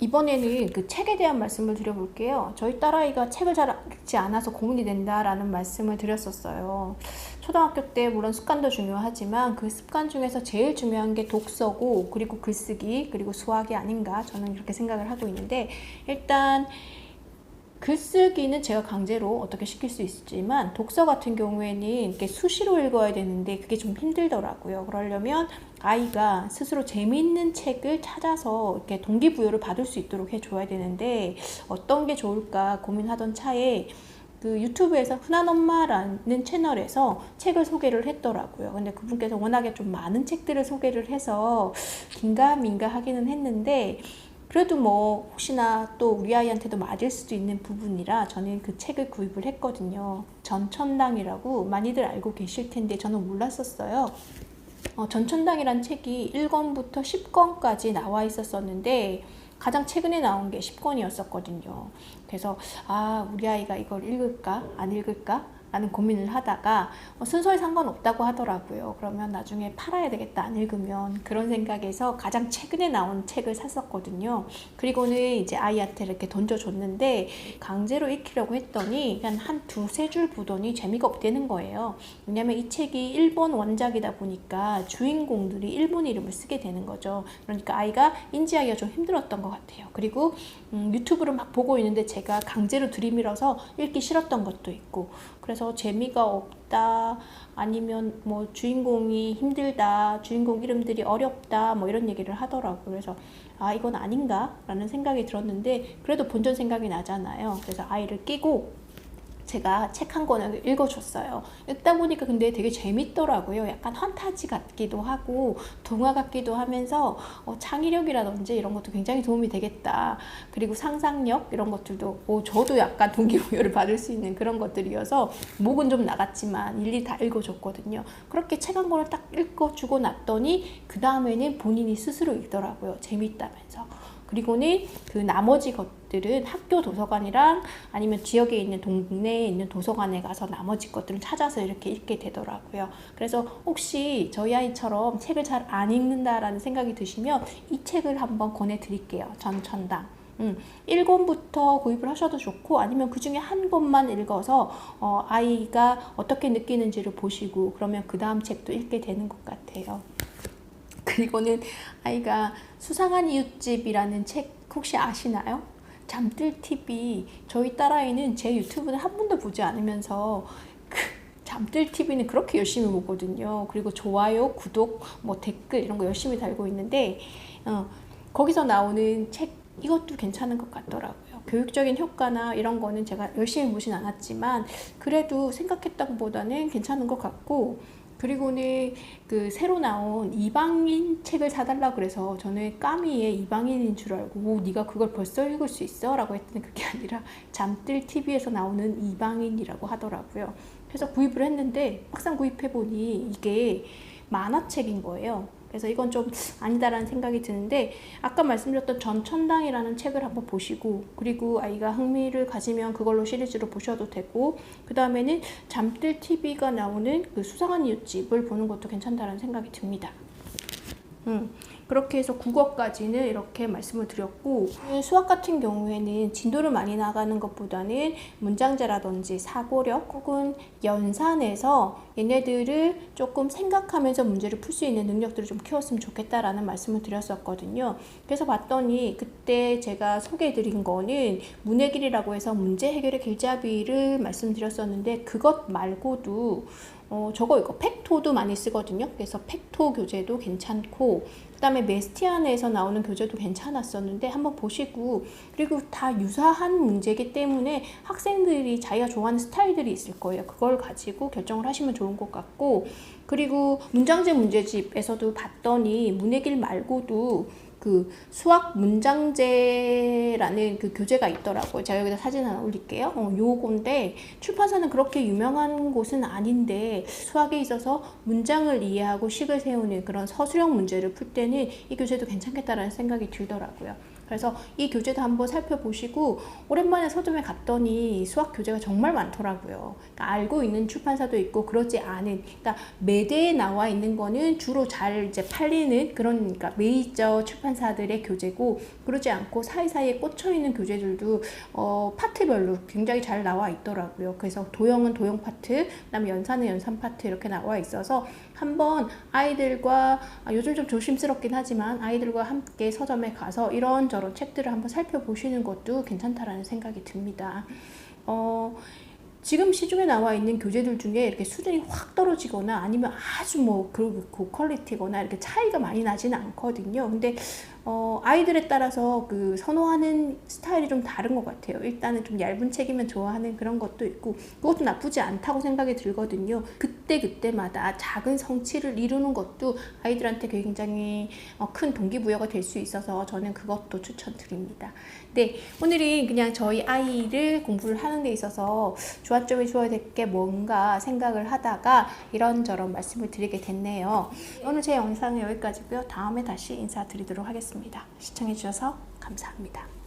이번에는 그 책에 대한 말씀을 드려볼게요. 저희 딸아이가 책을 잘 읽지 않아서 고민이 된다라는 말씀을 드렸었어요. 초등학교 때 물론 습관도 중요하지만 그 습관 중에서 제일 중요한 게 독서고, 그리고 글쓰기, 그리고 수학이 아닌가, 저는 이렇게 생각을 하고 있는데, 일단 글쓰기는 제가 강제로 어떻게 시킬 수 있지만 독서 같은 경우에는 이렇게 수시로 읽어야 되는데 그게 좀 힘들더라고요. 그러려면 아이가 스스로 재미있는 책을 찾아서 이렇게 동기부여를 받을 수 있도록 해줘야 되는데, 어떤 게 좋을까 고민하던 차에 그 유튜브에서 흔한 엄마라는 채널에서 책을 소개를 했더라고요. 근데 그분께서 워낙에 좀 많은 책들을 소개를 해서 긴가민가 하기는 했는데, 그래도 뭐 혹시나 또 우리 아이한테도 맞을 수도 있는 부분이라 저는 그 책을 구입을 했거든요. 전천당이라고 많이들 알고 계실 텐데 저는 몰랐었어요. 전천당이란 책이 1권부터 10권까지 나와 있었었는데 가장 최근에 나온 게 10권이었었거든요. 그래서 우리 아이가 이걸 읽을까 안 읽을까 라는 고민을 하다가 순서에 상관없다고 하더라고요. 그러면 나중에 팔아야 되겠다, 안 읽으면. 그런 생각에서 가장 최근에 나온 책을 샀었거든요. 그리고는 이제 아이한테 이렇게 던져줬는데 강제로 읽히려고 했더니 그냥 한 두세 줄 보더니 재미가 없다는 거예요. 왜냐면 이 책이 일본 원작이다 보니까 주인공들이 일본 이름을 쓰게 되는 거죠. 그러니까 아이가 인지하기가 좀 힘들었던 것 같아요. 그리고 유튜브를 막 보고 있는데 제가 강제로 들이밀어서 읽기 싫었던 것도 있고, 그래서 재미가 없다, 아니면 뭐 주인공이 힘들다, 주인공 이름들이 어렵다, 뭐 이런 얘기를 하더라고요. 그래서 이건 아닌가 라는 생각이 들었는데, 그래도 본전 생각이 나잖아요. 그래서 아이를 끼고 제가 책 한 권을 읽어줬어요. 읽다 보니까 근데 되게 재밌더라고요. 약간 환타지 같기도 하고 동화 같기도 하면서 창의력이라든지 이런 것도 굉장히 도움이 되겠다. 그리고 상상력 이런 것들도 저도 약간 동기부여를 받을 수 있는 그런 것들이어서 목은 좀 나갔지만 일일이 다 읽어줬거든요. 그렇게 책 한 권을 딱 읽어주고 났더니 그 다음에는 본인이 스스로 읽더라고요. 재밌다면서. 그리고는 그 나머지 것들은 학교 도서관이랑 아니면 지역에 있는 동네에 있는 도서관에 가서 나머지 것들을 찾아서 이렇게 읽게 되더라고요. 그래서 혹시 저희 아이처럼 책을 잘 안 읽는다라는 생각이 드시면 이 책을 한번 권해드릴게요. 전천당. 1권부터 구입을 하셔도 좋고, 아니면 그 중에 한 권만 읽어서 아이가 어떻게 느끼는지를 보시고 그러면 그 다음 책도 읽게 되는 것 같아요. 그리고는 아이가 수상한 이웃집이라는 책 혹시 아시나요? 잠들TV. 저희 딸아이는 제 유튜브는 한 번도 보지 않으면서 잠들TV는 그렇게 열심히 보거든요. 그리고 좋아요, 구독, 뭐 댓글 이런 거 열심히 달고 있는데 거기서 나오는 책 이것도 괜찮은 것 같더라고요. 교육적인 효과나 이런 거는 제가 열심히 보진 않았지만 그래도 생각했던 것보다는 괜찮은 것 같고, 그리고는 그 새로 나온 이방인 책을 사달라 그래서 저는 까미의 이방인인 줄 알고 네가 그걸 벌써 읽을 수 있어? 라고 했더니 그게 아니라 잠들TV에서 나오는 이방인이라고 하더라고요. 그래서 구입을 했는데 막상 구입해보니 이게 만화책인 거예요. 그래서 이건 좀 아니다라는 생각이 드는데, 아까 말씀드렸던 전천당이라는 책을 한번 보시고, 그리고 아이가 흥미를 가지면 그걸로 시리즈로 보셔도 되고, 그 다음에는 잠들TV가 나오는 그 수상한 이웃집을 보는 것도 괜찮다라는 생각이 듭니다. 그렇게 해서 국어까지는 이렇게 말씀을 드렸고, 수학 같은 경우에는 진도를 많이 나가는 것보다는 문장제라든지 사고력 혹은 연산에서 얘네들을 조금 생각하면서 문제를 풀 수 있는 능력들을 좀 키웠으면 좋겠다라는 말씀을 드렸었거든요. 그래서 봤더니 그때 제가 소개해드린 거는 문해길이라고 해서 문제 해결의 길잡이를 말씀드렸었는데, 그것 말고도 저거 이거 팩토도 많이 쓰거든요. 그래서 팩토 교재도 괜찮고, 그 다음에 메스티안에서 나오는 교재도 괜찮았었는데 한번 보시고, 그리고 다 유사한 문제이기 때문에 학생들이 자기가 좋아하는 스타일들이 있을 거예요. 그걸 가지고 결정을 하시면 좋은 것 같고, 그리고 문장제 문제집에서도 봤더니 문해길 말고도 그 수학 문장제라는 그 교재가 있더라고요. 제가 여기다 사진 하나 올릴게요. 요건데 출판사는 그렇게 유명한 곳은 아닌데 수학에 있어서 문장을 이해하고 식을 세우는 그런 서술형 문제를 풀 때는 이 교재도 괜찮겠다라는 생각이 들더라고요. 그래서 이 교재도 한번 살펴보시고, 오랜만에 서점에 갔더니 수학 교재가 정말 많더라고요. 그러니까 알고 있는 출판사도 있고 그러지 않은, 그러니까 매대에 나와 있는 거는 주로 잘 이제 팔리는 그런, 그러니까 메이저 출판사들의 교재고, 그러지 않고 사이사이에 꽂혀 있는 교재들도 파트별로 굉장히 잘 나와 있더라고요. 그래서 도형은 도형 파트, 그다음에 연산은 연산 파트 이렇게 나와 있어서 한번 아이들과, 요즘 좀 조심스럽긴 하지만 아이들과 함께 서점에 가서 이런저런 책들을 한번 살펴보시는 것도 괜찮다라는 생각이 듭니다. 지금 시중에 나와 있는 교재들 중에 이렇게 수준이 확 떨어지거나 아니면 아주 뭐 고퀄리티거나 이렇게 차이가 많이 나지는 않거든요. 근데 아이들에 따라서 그 선호하는 스타일이 좀 다른 것 같아요. 일단은 좀 얇은 책이면 좋아하는 그런 것도 있고, 그것도 나쁘지 않다고 생각이 들거든요. 그때마다 작은 성취를 이루는 것도 아이들한테 굉장히 큰 동기부여가 될 수 있어서 저는 그것도 추천드립니다. 네, 오늘은 그냥 저희 아이를 공부를 하는 데 있어서 조화점이 주어야 될 게 뭔가 생각을 하다가 이런저런 말씀을 드리게 됐네요. 오늘 제 영상은 여기까지고요. 다음에 다시 인사드리도록 하겠습니다. 시청해주셔서 감사합니다.